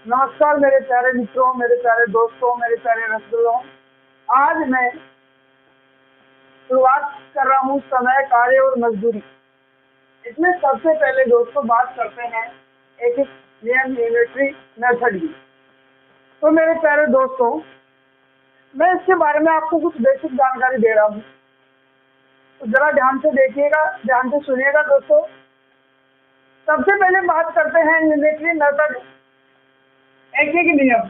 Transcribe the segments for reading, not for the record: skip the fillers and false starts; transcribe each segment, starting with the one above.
नमस्कार मेरे प्यारे मित्रों, मेरे प्यारे दोस्तों, मेरे प्यारे रसगुल्लों। आज मैं शुरुआत कर रहा हूँ समय, कार्य और मजदूरी। इसमें सबसे पहले दोस्तों बात करते हैं एक नियम यूनिटरी मेथड की। तो मेरे प्यारे दोस्तों, मैं इसके बारे में आपको कुछ बेसिक जानकारी दे रहा हूँ, तो जरा ध्यान से देखिएगा, ध्यान से सुनिएगा दोस्तों। सबसे पहले बात करते हैं यूनिटरी मेथड, एक नियम।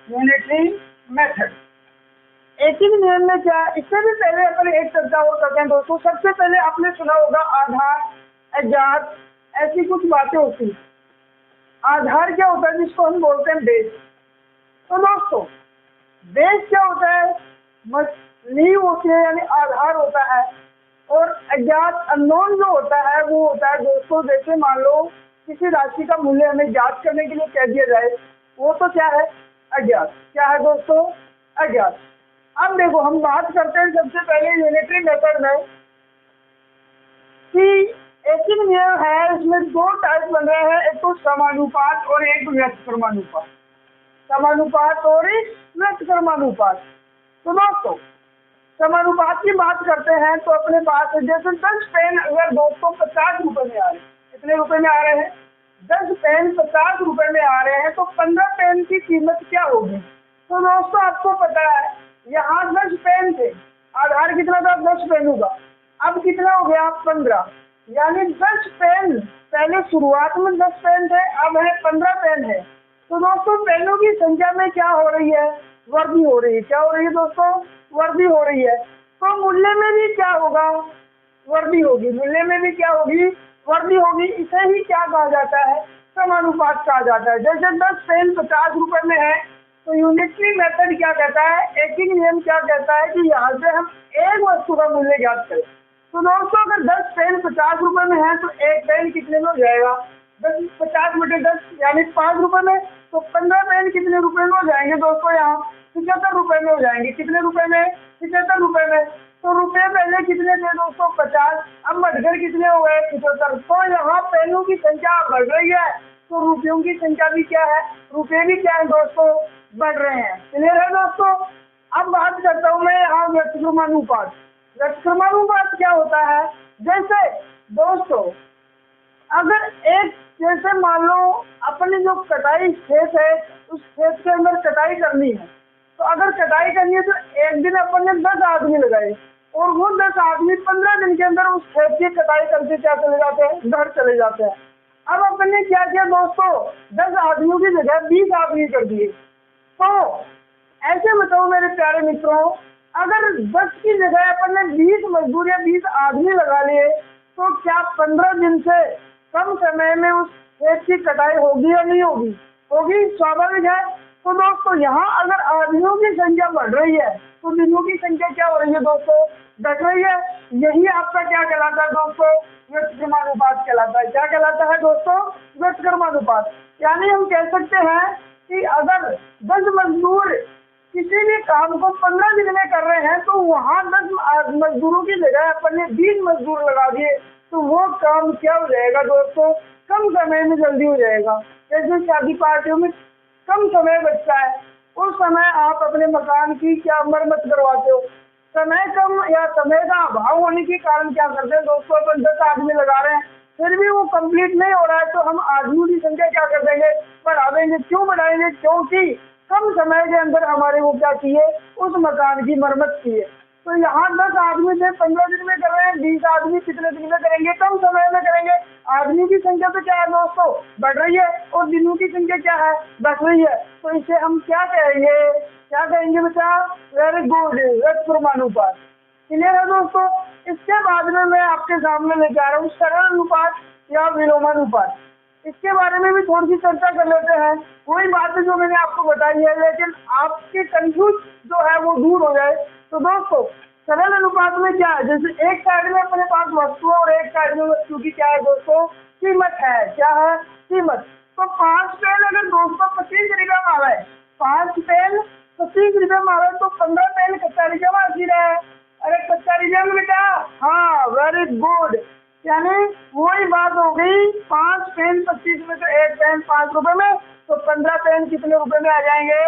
यूनिटरी मेथड एक ही नियम में क्या, इससे भी पहले अपन एक चर्चा और करते हैं दोस्तों। सबसे पहले आपने सुना होगा आधार, अज्ञात, ऐसी कुछ बातें होती हैं। आधार क्या होता है, जिसको हम बोलते हैं बेस। तो दोस्तों बेस क्या होता है, नींव होती है, यानी आधार होता है। और अज्ञात अननोन जो होता है वो होता है दोस्तों, जैसे मान लो किसी राशि का मूल्य हमें ज्ञात करने के लिए कह दिया जाए, वो तो क्या है, अज्ञात। क्या है दोस्तों, अज्ञात। अब देखो हम बात करते हैं सबसे पहले यूनिटरी मेथड में कि एक ही नियम है, इसमें दो टाइप बन रहे हैं, एक तो समानुपात और एक व्यस्त क्रमानुपात। समानुपात और व्यस्त क्रमानुपात। तो दोस्तों समानुपात की बात करते हैं तो अपने पास जैसे 10 पेन अगर दोस्तों 50 रुपए में आ रहे हैं, कितने रुपए में आ रहे हैं, 10 पेन 50 रुपए में आ रहे हैं, तो 15 पेन की कीमत क्या होगी। तो दोस्तों आपको पता है यहाँ 10 पेन थे, आधार कितना था, 10 पेन होगा। अब कितना हो गया, 15, यानी 10 पेन पहले शुरुआत में 10 पेन थे, अब है 15 पेन है। तो दोस्तों पेनों की संख्या में क्या हो रही है, वृद्धि हो रही है। क्या हो रही है दोस्तों, वृद्धि हो रही है। तो मूल्य में भी क्या होगा, वृद्धि होगी। मूल्य में भी क्या होगी, वृद्धि होगी। इसे ही क्या कहा जाता है, समानुपात कहा जाता है। जैसे 10 पेन 50 रुपए में है, तो यूनिटरी मेथड क्या कहता है, एक ही नियम क्या कहता है कि यहाँ से हम एक वस्तु का मूल्य ज्ञात करें। तो दोस्तों अगर 10 पेन 50 रुपए में है, तो एक पेन कितने में हो जाएगा, 10 50 बटे 10 यानी 5 रुपए में। तो 15 पेन कितने रुपए में हो जाएंगे दोस्तों, यहाँ 75 रुपए में हो जाएंगे। कितने रुपए में, 75 रुपए में। तो रुपए पहले कितने थे दोस्तों, 50, अब बढ़कर कितने हो गए, 75। तो यहाँ पेनों की संख्या बढ़ रही है, तो रुपयों की संख्या भी क्या है, रुपये भी क्या है दोस्तों, बढ़ रहे हैं। क्लियर है दोस्तों। अब बात करता हूँ मैं यहाँ व्यस्त क्रमानुपात। व्यस्त क्रमानुपात क्या होता है, जैसे दोस्तों अगर एक, जैसे मान लो अपनी जो कटाई खेत है, उस खेत के अंदर कटाई करनी है, तो अगर कटाई करनी है तो एक दिन अपन ने 10 आदमी लगाए, और वो 10 आदमी 15 दिन के अंदर उस खेत की कटाई करके क्या चले जाते हैं, घर चले जाते हैं। अब अपन ने क्या किया दोस्तों, 10 आदमियों की जगह 20 आदमी कर दिए। तो ऐसे बताओ मेरे प्यारे मित्रों, अगर 10 की जगह अपन ने 20 मजदूर या 20 आदमी लगा लिए, तो क्या 15 दिन से कम समय में उस खेत की कटाई होगी या नहीं होगी, होगी, स्वाभाविक है। तो दोस्तों यहाँ अगर आदमियों की संख्या बढ़ रही है, तो दिनों की संख्या क्या हो रही है दोस्तों, घट रही है। यही आपका क्या कहलाता है दोस्तों, व्यस्त क्रमानुपात कहलाता है। क्या कहलाता है दोस्तों, व्यस्त क्रमानुपात। यानी हम कह सकते हैं कि अगर 10 मजदूर किसी भी काम को 15 दिन में कर रहे हैं, तो वहाँ 10 मजदूरों की जगह अपन ने 20 मजदूर लगा दिए, तो वो काम क्या हो जाएगा दोस्तों, कम समय में जल्दी हो जाएगा। जैसे शादी पार्टियों में कम समय बचता है, उस समय आप अपने मकान की क्या मरम्मत करवाते हो, समय कम या समय का अभाव होने के कारण क्या करते हैं दोस्तों, अपन 10 आदमी लगा रहे हैं, फिर भी वो कंप्लीट नहीं हो रहा है, तो हम आदमियों की संख्या क्या कर देंगे, बढ़ा देंगे। क्यों बढ़ाएंगे, क्योंकि कम समय के अंदर हमारे वो क्या चाहिए, उस मकान की मरम्मत चाहिए। तो यहाँ 10 आदमी से 15 दिन में कर रहे हैं, 20 आदमी कितने दिन में करेंगे, कम समय में करेंगे। आदमी की संख्या तो क्या है दोस्तों, बढ़ रही है, और दिनों की संख्या क्या है, बढ़ रही है। तो इसे हम क्या कहेंगे, क्या कहेंगे बेटा, वेरी गुड, व्यस्त क्रमानुपात। क्लियर है दोस्तों। इसके बाद में मैं आपके सामने लेके आ रहा हूँ सरल अनुपात या विलोमानुपात। इसके बारे में भी थोड़ी सी चर्चा कर लेते हैं। वही बात है जो मैंने आपको बताई है, लेकिन आपके कंफ्यूज जो है वो दूर हो जाए। तो दोस्तों सरल अनुपात में क्या है, जैसे एक साइड में अपने पास वस्तु और एक साइड में वस्तु की क्या है दोस्तों, कीमत है। क्या है, कीमत। तो 5 पेन अगर दोस्तों 25 रुपये में आ रहा है, 5 पेन 25 रुपये में आ रहा है, तो 15 पेन 40 रुपये में आती रहा है। अरे 40 रुपये में बेटा, हाँ वेरी गुड। यानी वही बात हो गई 5 पेन 25 में से एक पेन 5 रुपए में, तो 15 पेन कितने रुपए में आ जाएंगे?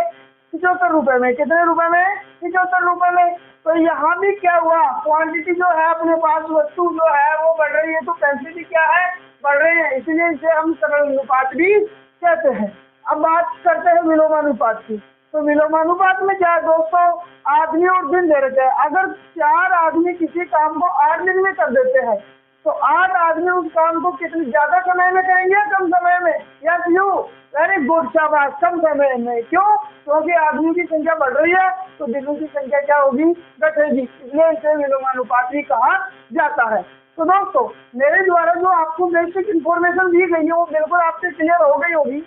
75 रुपए में। कितने रुपए में? 75 रुपए में। तो यहाँ भी क्या हुआ, क्वांटिटी जो है अपने पास वस्तु जो है वो बढ़ रही है, तो पैसे भी क्या है? बढ़ रहे हैं, इसलिए इसे हम सरल अनुपात भी कहते हैं। अब बात करते हैं विलोमानुपात की। तो विलोमानुपात में क्या है दोस्तों, आदमी और दिन दे रखे हैं। अगर 4 आदमी किसी काम को 8 दिन में कर देते हैं, तो 8 आदमी उस काम को कितने ज्यादा समय में करेंगे या कम समय में? या क्यों? वेरी गुड, शाबाश, कम समय में। क्यों? क्योंकि आदमी की संख्या बढ़ रही है, तो दिनों की संख्या क्या होगी? घटेगी। इसलिए इसे विलोमानुपात भी कहा जाता है। तो दोस्तों, मेरे द्वारा जो आपको बेसिक इंफॉर्मेशन दी गई है वो बिल्कुल आपसे क्लियर हो गई होगी।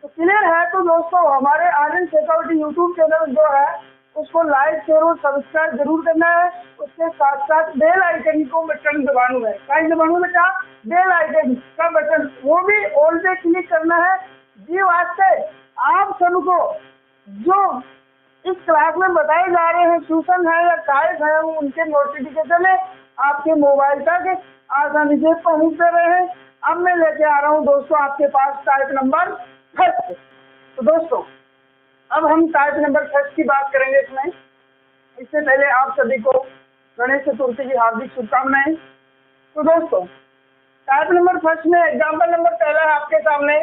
तो क्लियर है तो दोस्तों, हमारे आर्यन शेखावटी यूट्यूब चैनल जो है उसको लाइक शेयर और सब्सक्राइब जरूर करना है। उसके साथ साथ बेल आइकन को बटन दबाना है। क्या दबाना बेटा? बेल आइकन का बटन, वो भी ऑल पे क्लिक करना है। जी वास्ते आप सबको जो इस क्लास में बताए जा रहे हैं ट्यूशन है या टाइप है, उनके नोटिफिकेशन है आपके मोबाइल तक आसानी से पहुंचते रहे। अब मैं लेके आ रहा हूँ दोस्तों आपके पास टाइप नंबर 6। तो दोस्तों, अब हम टाइप नंबर 6 की बात करेंगे इसमें। इससे पहले आप सभी को गणेश चतुर्थी की हार्दिक शुभकामनाएं। तो दोस्तों, टाइप नंबर 6 में एग्जाम्पल नंबर पहला है आपके सामने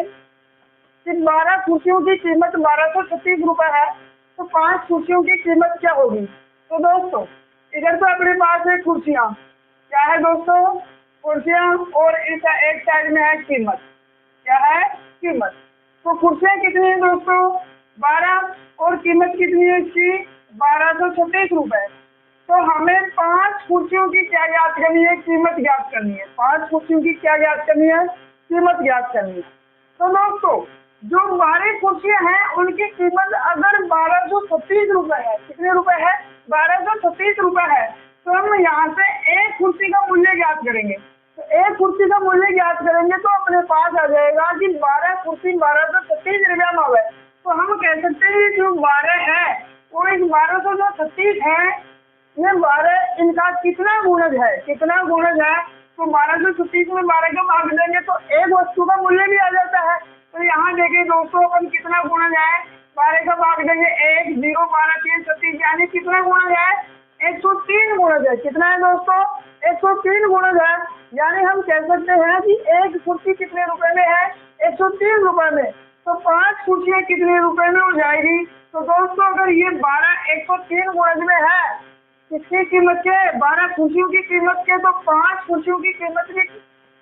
कि 12 कुर्सियों की कीमत 1236 रुपए है, तो 5 कुर्सियों की कीमत क्या होगी? तो दोस्तों, इधर तो अपने पास है कुर्सियां, क्या है दोस्तों? कुर्सियां, और इस एक साइड में है कीमत। क्या है? कीमत। तो कुर्सियां कितनी है दोस्तों? 12, और कीमत कितनी है इसकी? 1236 रुपए। तो हमें 5 कुर्सियों की क्या ज्ञात करनी है? कीमत ज्ञात करनी है। 5 कुर्सियों की क्या ज्ञात करनी है? कीमत ज्ञात करनी है। तो दोस्तों, जो 12 कुर्सियां हैं उनकी कीमत अगर 1236 रुपए है, कितने रुपए है? 1236 रुपए है, तो हम यहाँ से एक कुर्सी का मूल्य ज्ञात करेंगे। तो एक कुर्सी का मूल्य ज्ञात करेंगे तो अपने पास आ जाएगा कि 12 कुर्सी 1236 रुपया में है। तो हम कह सकते हैं जो 12 है वो इस 1236 है, ये 12 इनका कितना गुणज है? कितना गुणज है? तो 1236 में 12 का भाग देंगे तो एक वस्तु का मूल्य भी आ जाता है। तो यहाँ देखिए दोस्तों, अपन कितना गुणज है? 12 का भाग देंगे 1, 0, 12, 3, 36, यानी कितना गुणज है? 103 गुणज है। कितना है दोस्तों? 103 गुणज है। यानी हम कह सकते हैं कि एक कुर्सी कितने रुपए में है? 103 रुपए में। तो 5 कुर्सियां कितने रुपए में हो जाएगी? तो दोस्तों, अगर ये 12 103 गुणज में है, किसकी कीमत के? 12 कुर्सियों की कीमत के, तो 5 कुर्सियों की कीमत भी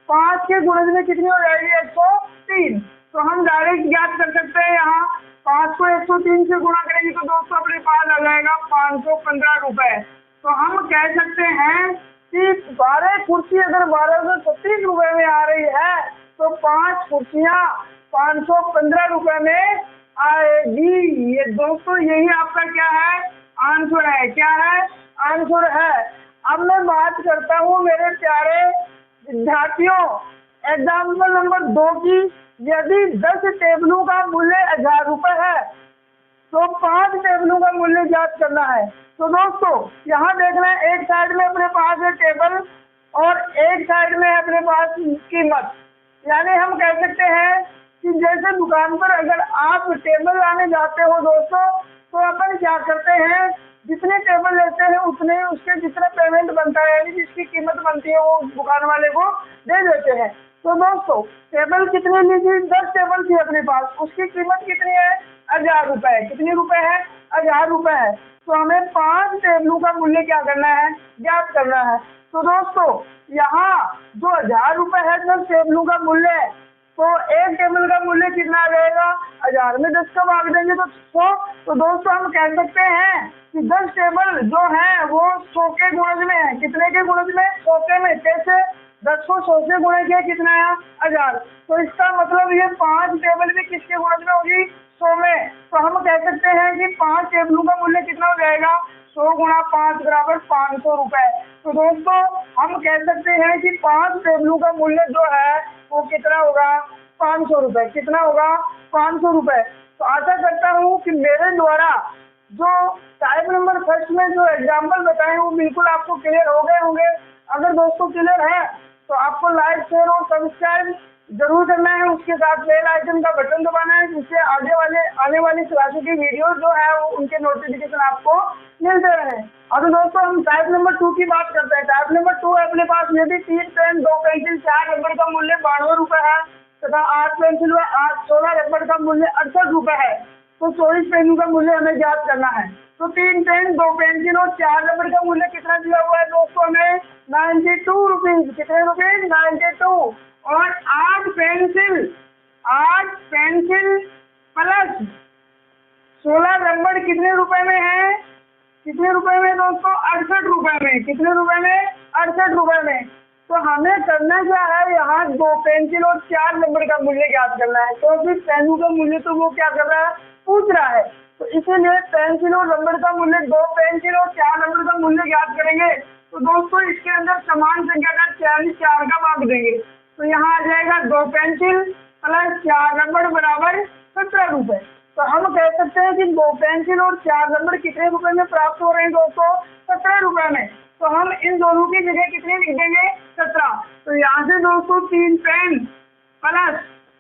5 के गुणज में कितनी हो जाएगी? 103। तो हम डायरेक्ट ज्ञात कर सकते हैं, यहाँ 5 को 103 से गुणा करेंगे तो दोस्तों अपने पास आ जाएगा 515 रुपए। तो हम कह सकते हैं कि 12 कुर्सी अगर 1236 रुपए में आ रही है, तो 5 कुर्सियां 515 रुपए में आएगी। ये दोस्तों, यही आपका क्या है? आंसर है। क्या है? आंसर है। अब मैं बात करता हूँ मेरे प्यारे विद्यार्थियों, एग्जाम्पल नंबर 2 की। यदि 10 टेबलों का मूल्य 1000 रुपए है, तो 5 टेबलों का मूल्य ज्ञात करना है। तो दोस्तों, यहाँ देखना है, एक साइड में अपने पास है टेबल और एक साइड में है अपने पास कीमत। यानी हम कह सकते हैं कि जैसे दुकान पर अगर आप टेबल लाने जाते हो दोस्तों, तो अपन क्या करते हैं, जितने टेबल लेते हैं उतने उसके जितना पेमेंट बनता है, यानी जिसकी कीमत बनती है वो दुकान वाले को दे देते हैं। तो दोस्तों, टेबल कितने लीजिए? 10 टेबल थी अपने पास, उसकी कीमत कितनी है? 1000 रुपए। कितनी रुपए है? 1000 रुपए है। तो हमें 5 टेबलों का मूल्य क्या करना है? ज्ञात करना है। तो दोस्तों, यहाँ जो 1000 रुपए है 10 टेबलों का मूल्य, तो एक टेबल का मूल्य कितना आ जाएगा? 1000 में 10 का भाग देंगे तो 100। तो दोस्तों, हम कह सकते हैं कि 10 टेबल जो है वो 100 के गुणज में है। कितने के गुणज में? 100 के में। कैसे? 10 को 100 से गुणा किया, कितना आया? 1000। तो इसका मतलब ये 5 टेबल भी किसके गुणज में होगी? 100 में। तो हम कह सकते हैं कि 5 टेबलों का मूल्य कितना हो जाएगा? 100 गुणा 5 बराबर 500 रुपए। तो दोस्तों, हम कह सकते हैं कि 5 टेबलों का मूल्य जो है वो कितना होगा? 500 रुपए। कितना होगा? 500 रुपए। तो आशा करता हूँ कि मेरे द्वारा जो टाइप नंबर 1 में जो एग्जाम्पल बताए वो बिल्कुल आपको क्लियर हो गए होंगे। अगर दोस्तों क्लियर है तो आपको लाइक शेयर और सब्सक्राइब जरूर करना है। उसके साथ बेल आइकन का बटन दबाना है, जिससे आने वाली क्लासों की वीडियो जो है वो उनके नोटिफिकेशन आपको मिलते रहे। अब दोस्तों हम टाइप नंबर 2 की बात करते हैं। टाइप नंबर 2 है अपने पास, यदि 3 पेन 2 पेंसिल 4 रबड़ का मूल्य 92 रुपए है तथा 8 पेंसिल व 16 रबड़ का मूल्य 68 रुपए है, तो 24 पेनों का मूल्य हमें ज्ञात करना है। तो 3 पेन 2 पेंसिल और 4 रबड़ का मूल्य कितना दिया हुआ है दोस्तों हमें 92 रुपीज। कितने रुपीज 92। और 8 पेंसिल प्लस 16 रबड़ कितने रुपए में है, कितने रुपए में दोस्तों 68 रुपए में। कितने रुपए में 68 रुपए में। तो हमें करना क्या है, यहाँ 2 पेंसिल और 4 रबड़ का मूल्य ज्ञात करना है। तो फिर पेनों का मूल्य तो वो क्या कर रहा है, पूछ रहा है। तो इसीलिए पेंसिल और रबड़ का मूल्य 2 पेंसिल और 4 रबड़ का मूल्य ज्ञात करेंगे। तो दोस्तों इसके अंदर समान संख्या का 4 का भाग देंगे। तो यहाँ आ जाएगा 2 पेंसिल प्लस 4 रबड़ बराबर 17 रुपए। तो हम कह सकते हैं कि 2 पेंसिल और 4 रबड़ कितने रुपए में प्राप्त हो रहे हैं दोस्तों 17 रुपए में। तो हम इन दोनों की जगह कितने लिख देंगे 17। तो यहाँ से दोस्तों 3 पेन प्लस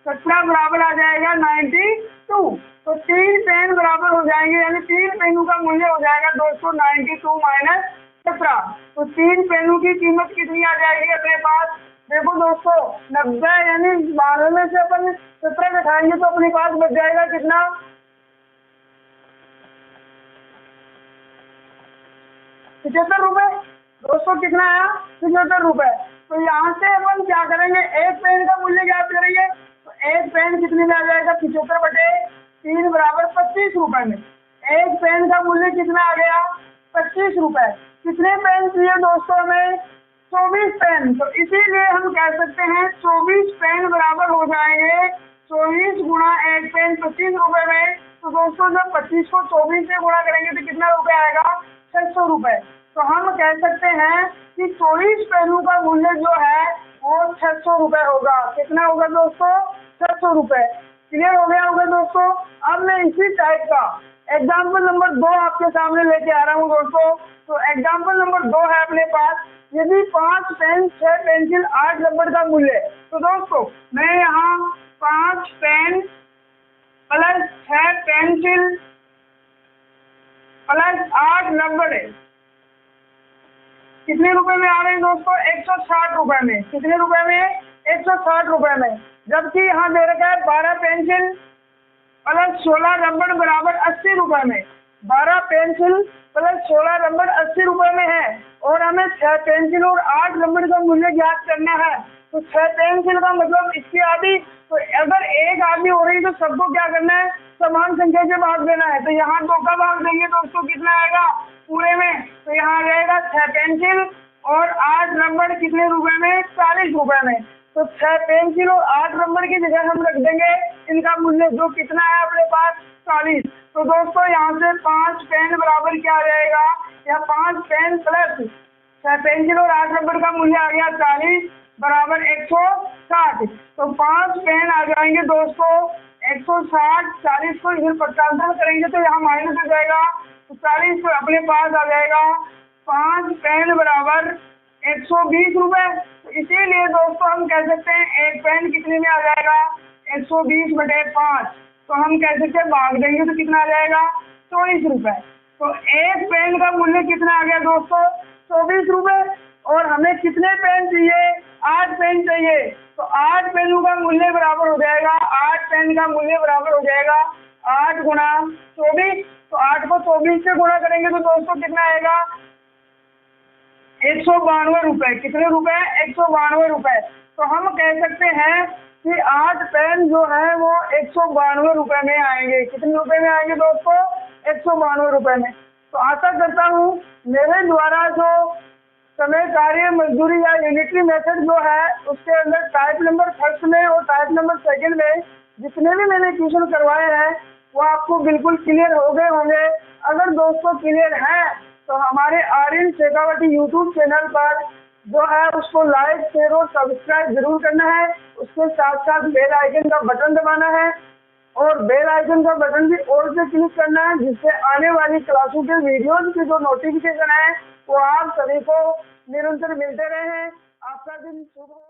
17 बराबर आ जाएगा 92। तो 3 पेन बराबर हो जाएंगे, यानी 3 पेनों का मूल्य हो जाएगा दोस्तों 92 माइनस 17। तो 3 पेनों की कीमत कितनी आ जाएगी अपने पास, देखो दोस्तों 90, यानी 92 में से अपन 17 घटाएंगे तो अपने पास बच जाएगा कितना 75 रुपए। दोस्तों कितना आया 75 रुपए। तो यहाँ से अपन क्या करेंगे, एक पेन का मूल्य ज्ञात करेंगे। तो एक पेन कितने में आ जाएगा 75/3 बराबर 25 रुपए में। एक पेन का मूल्य कितना आ गया 25 रुपए। कितने पेन चाहिए दोस्तों हमें 24 पेन। तो इसीलिए हम कह सकते हैं 24 पेन बराबर हो जाएंगे 24 गुणा एक पेन 25 रुपए में। तो दोस्तों जब 25 को 24 से गुणा करेंगे तो कितना रुपए आएगा 600 रुपए। तो हम कह सकते हैं कि 24 पेनों का मूल्य जो है वो 600 रुपए होगा। कितना होगा दोस्तों 600 रुपए। क्लियर हो गया होगा दोस्तों। अब मैं इसी टाइप का एग्जाम्पल नंबर 2 आपके सामने लेके आ रहा हूँ दोस्तों। तो एग्जाम्पल नंबर 2 है अपने पास, यदि 5 पेन 6 पेंसिल 8 रबड़ का मूल्य। तो दोस्तों मैं यहाँ 5 पेन प्लस 6 पेंसिल प्लस 8 रबड़ कितने रुपए में आ रहे हैं दोस्तों 160 रुपए में। कितने रुपए में 160 रुपए में। जबकि यहाँ दे रखा है 12 पेंसिल प्लस 16 रबड़ बराबर 80 रुपए में। 12 पेंसिल प्लस 16 रबड़ 80 रुपए में है और हमें 6 पेंसिल और 8 रबड़ का मूल्य ज्ञात करना है। तो 6 पेंसिल का मतलब इसकी आधी। तो अगर एक आधी हो रही तो सबको क्या करना है समान संख्या से भाग देना है। तो यहाँ 2 का भाग देंगे दोस्तों कितना आएगा पूरे में। तो यहाँ आ जाएगा 6 पेंसिल और 8 रबड़ कितने रुपए में 40 रुपए में। तो 6 पेंसिल और 8 रबड़ की जगह हम रख देंगे इनका मूल्य जो कितना है अपने पास 40। तो दोस्तों यहाँ से 5 पेन बराबर क्या आ जाएगा, या 5 पेन प्लस 6 पेंसिल और 8 रबड़ का मूल्य आ गया 40 बराबर 160। तो 5 पेन आ जाएंगे दोस्तों 160। 40 को इधर 50 करेंगे तो यहाँ माइनस हो जाएगा। तो 40 को अपने पास आ जाएगा 5 पेन बराबर 120 रुपए। तो इसीलिए दोस्तों हम कह सकते हैं एक पेन कितने में आ जाएगा 120/5। तो हम कह सकते हैं भाग देंगे तो कितना आ जाएगा 24 रुपए। तो एक पेन का मूल्य कितना आ गया दोस्तों 24 रुपए। और हमें कितने पेन चाहिए 8 पेन चाहिए। तो 8 पेनों का मूल्य बराबर हो जाएगा 8 पेन का मूल्य बराबर हो जाएगा 8 गुणा 24। तो 8 को 24 से गुणा करेंगे तो दोस्तों कितना आएगा 192 रुपए। कितने रुपए 192 रुपए। तो हम कह सकते हैं कि 8 पेन जो है वो 192 रुपए में आएंगे। कितने रुपए में आएंगे दोस्तों 192 रुपए में। तो आशा करता हूँ मेरे द्वारा जो समय कार्य मजदूरी या यूनिटरी मेथड जो है उसके अंदर टाइप नंबर 1 में और टाइप नंबर 2 में जितने भी मैंने क्वेश्चन करवाए हैं वो आपको बिल्कुल क्लियर हो गए होंगे। अगर दोस्तों क्लियर है तो हमारे आर्यन शेखावटी यूट्यूब चैनल पर जो है उसको लाइक शेयर और सब्सक्राइब जरूर करना है। उसके साथ साथ बेल आइकन का बटन दबाना है और बेल आइकन का बटन भी ऑल पे क्लिक करना है, जिससे आने वाली क्लासों के वीडियोज की जो नोटिफिकेशन है वो आप सभी को निरंतर मिलते रहे। आपका दिन शुभ हो।